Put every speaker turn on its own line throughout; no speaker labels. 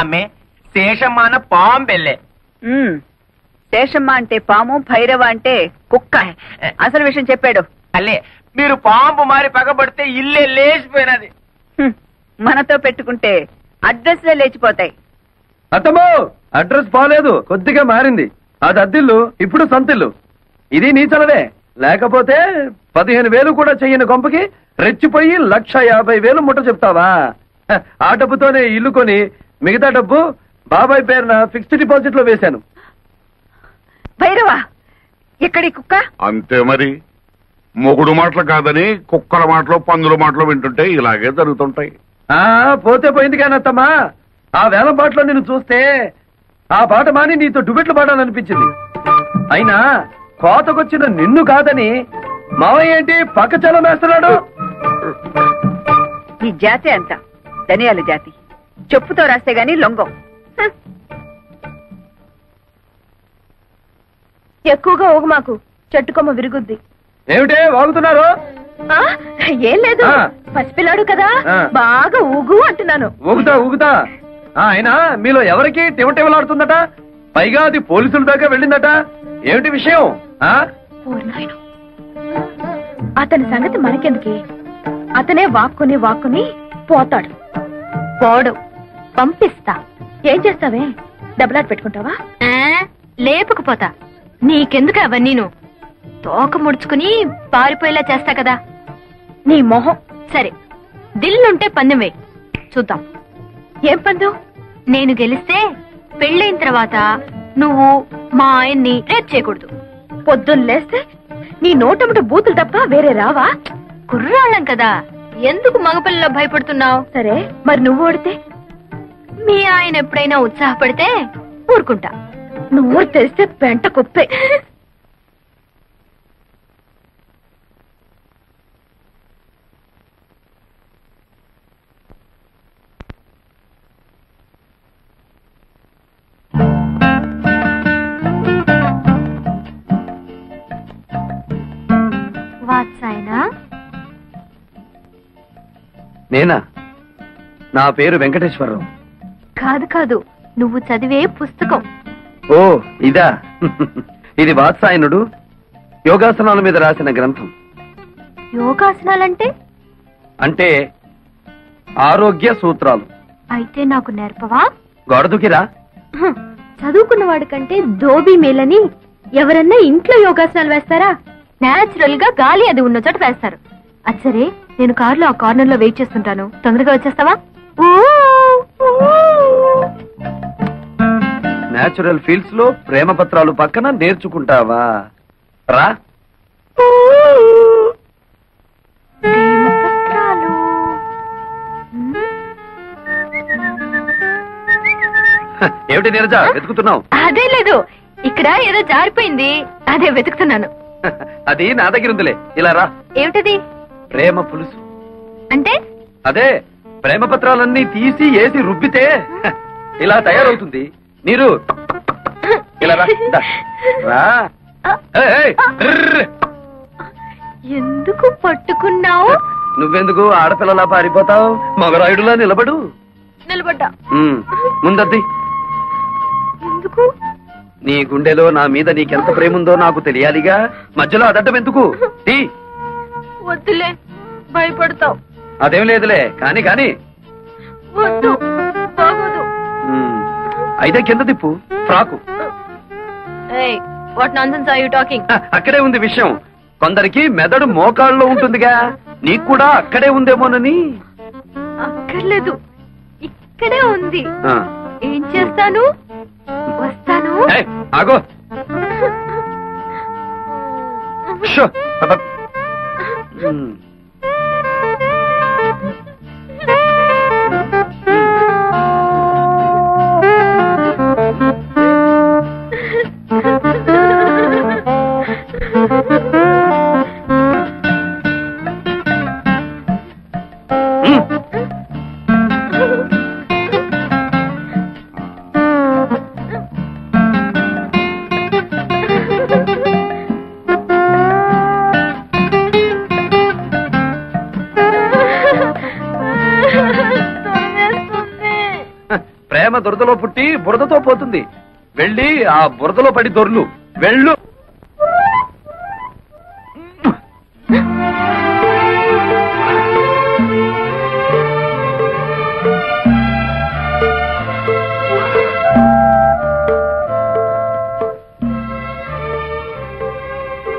అమ్మే శేషమ్మ అన్న పాంబెల్లే.
శేషమ్మ అంటే పాము, భైరవ అంటే కుక్క. అసలు విషయం చెప్పాడు.
అల్లే మీరు పాంపు మారి పగబడితే ఇల్లే లేచిపోయినది.
మనతో పెట్టుకుంటే అడ్రస్లే లేచిపోతాయి.
అత్తమ్మో, అడ్రస్ బాలేదు, కొద్దిగా మారింది. అది అద్దిల్లు, ఇప్పుడు సంతిల్లు. ఇది నీ చలవే. లేకపోతే 15,000 కూడా చెయ్యని కొంపకి రెచ్చిపోయి 1,50,000 ముట్ట చెప్తావా? ఆ డబ్బుతోనే ఇల్లు కొని మిగతా డబ్బు బాబాయ్ పేరున ఫిక్స్డ్ డిపాజిట్ లో వేశాను.
భైరవా, ఎక్కడి కుక్క?
అంతే మరి. మొగుడు మాటలు కాదని కుక్కల మాటలు, పందుల మాటలు వింటుంటే ఇలాగే జరుగుతుంటాయి.
పోతే పోయింది కానీ అత్తమ్మా, ఆ వేలం పాటలో నిన్ను చూస్తే ఆ పాట మాని నీతో డుబెట్లు పాడాలనిపించింది. అయినా కోతకొచ్చిన నిన్ను కాదని మావయ్య ఏంటి పక్క చలం వేస్తున్నాడు?
ఈ జాతి అంత ధనియాల జాతి. చెప్పుతో రాస్తే గాని లొంగం.
ఎక్కువగా ఊగు, మాకు చెట్టుకొమ్మ విరుగుద్ది.
ఏమిటే వాగుతున్నారు?
ఏం లేదు, పసిపిల్లాడు కదా, బాగా ఊగు అంటున్నాను.
ఊగుతా. అయినా మీలో ఎవరికి టివటివలాడుతుందట? పైగా అది పోలీసుల దాకా వెళ్ళిందట. ఏమిటి విషయం?
అతని సంగతి మనకెందుకే? అతనే వాక్కుని పోతాడు. పోడు, పంపిస్తా. ఏం చేస్తావే? డబ్బులాట పెట్టుకుంటావా? లేపుకుపోతా. నీకెందుకు అవన్నీ? తోక ముడుచుకుని పారిపోయేలా చేస్తా కదా. నీ మొహం. సరే, దిల్లుంటే పందెం వేయి, చూద్దాం. ఏం పందెం? నేను గెలిస్తే పెళ్ళైన తర్వాత నువ్వు మా ఆయన్ని రేప్ చేయకూడదు. పొద్దున్న లేస్తే నీ నోటముట బూతులు తప్ప వేరే రావా? కుర్రాళ్ళం కదా, ఎందుకు మగపిల్లలో భయపడుతున్నావు? సరే, మరి నువ్వు ఓడితే? మీ ఆయన ఎప్పుడైనా ఉత్సాహపడితే ఊరుకుంటా. నువ్వు తెరిస్తే పెంట కుప్పే.
నేనా? నా పేరు వెంకటేశ్వరరావు.
కాదు, నువ్వు చదివే పుస్తకం.
ఓ ఇదా? ఇది వాత్సాయనుడు యోగాసనాల మీద రాసిన గ్రంథం.
యోగాసనాలంటే?
అంటే ఆరోగ్య సూత్రాలు.
అయితే నాకు నేర్పవా?
గొడదుకిరా.
చదువుకున్న వాడి కంటే దోబీ మేలని ఎవరన్నా ఇంట్లో యోగాసనాలు వేస్తారా? నేచురల్ గా గాలి అది ఉన్న చోట వేస్తారు. అచ్చరే, నేను కారులో ఆ కార్నర్ లో వెయిట్ చేస్తుంటాను, తొందరగా వచ్చేస్తావా?
నేచురల్ ఫీల్డ్స్ లో ప్రేమ పత్రాలు పక్కన నేర్చుకుంటావా? రా. ఏమిటి నీరజ వెతుకుతున్నావు?
అదే లేదు, ఇక్కడ ఏదో జారిపోయింది, అదే వెతుకుతున్నాను.
అది నా దగ్గర ఉందిలే, ఇలా రా.
ఏమిటది?
ప్రేమ పులుసు.
అంటే? అదే,
ప్రేమ పత్రాలన్నీ తీసి వేసి రుబ్బితే ఇలా తయారవుతుంది. నీరు ఇలా రా.
ఎందుకు పట్టుకున్నావు?
నువ్వెందుకు ఆడపిల్లలా పారిపోతావు? మగరాయుడులా నిలబడు.
నిలబడ్డా.
ముందద్ది.
ఎందుకు?
నీ గుండెలో నా మీద నీకెంత ప్రేముందో నాకు తెలియాలిగా. మధ్యలో అదడ్డం ఎందుకు?
వద్దులే, భయపడతావు.
అదేం లేదులే, కాని కాని.
వద్దు, బాగోదు.
అయితే కింద తిప్పు frock.
What nonsense are you talking?
అక్కడే ఉంది విషయం. కొందరికి మెదడు మోకాళ్ళలో ఉంటుందిగా, నీకు కూడా అక్కడే ఉందేమోనని.
అక్కర్లేదు, ఇక్కడే ఉంది. ఏం చేస్తాను? వస్తాను.
ఆగో. ప్రేమ దురదలో పుట్టి బురదతో పోతుంది. వెళ్ళి ఆ బురదలో పడి దొర్లు. వెళ్ళు.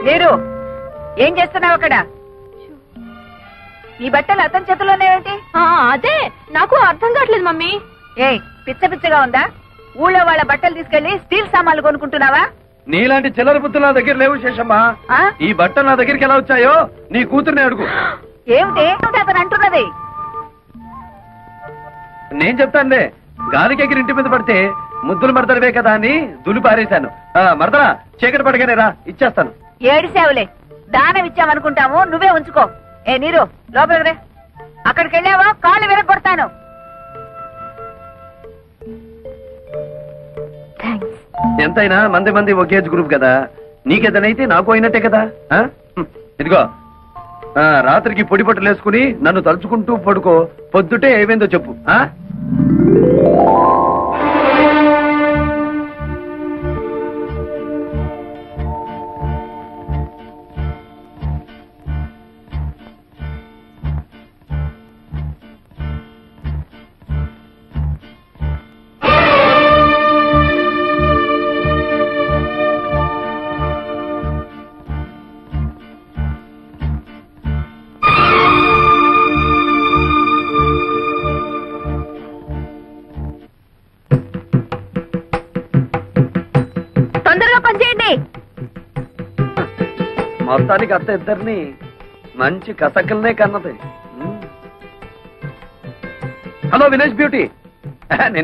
మీరు ఏం చేస్తున్నావు అక్కడ? నీ బట్టలు అతని చేతుల్లోనే ఏంటి?
అదే నాకు అర్థం కావట్లేదు మమ్మీ.
ఏ పిచ్చ పిచ్చగా ఉందా? ఊళ్ళో వాళ్ళ బట్టలు తీసుకెళ్లి స్టీల్ సామాన్లు కొనుక్కుంటున్నావా?
నీలాంటి చిల్లర బుద్ధులు నా దగ్గర లేవు శేషమ్మా.
ఆ?
ఈ బట్టలు నా దగ్గరికి ఎలా వచ్చాయో నీ కూతుర్ని అడుగు.
ఏమిటి అతను అంటున్నది?
నేను చెప్తానులే. గాలికి ఎగిరి ఇంటి మీద పడితే ముద్దులు మరదలవే కదా అని దులి పారేశాను. మరదలా చీకటి పడగానే రా, ఇచ్చేస్తాను.
ఏడిసేవులే, దానం ఇచ్చామనుకుంటాము, నువ్వే ఉంచుకో. ఏ నీరు లోపలికి రే. అక్కడికి వెళ్ళావా కాళ్ళు విరగొడతాను.
ఎంతైనా మంది మంది ఒకేజ్ గ్రూప్ కదా. నీకేదనైతే నాకు అయినట్టే కదా. ఇదిగో రాత్రికి పొడి పట్టులు వేసుకుని నన్ను తలుచుకుంటూ పడుకో. పొద్దుటే ఏమైందో చెప్పు. మొత్తానికి అత్త ఇద్దరిని మంచి కసకల్నే కన్నది. హలో విలేజ్ బ్యూటీ, నిన్నే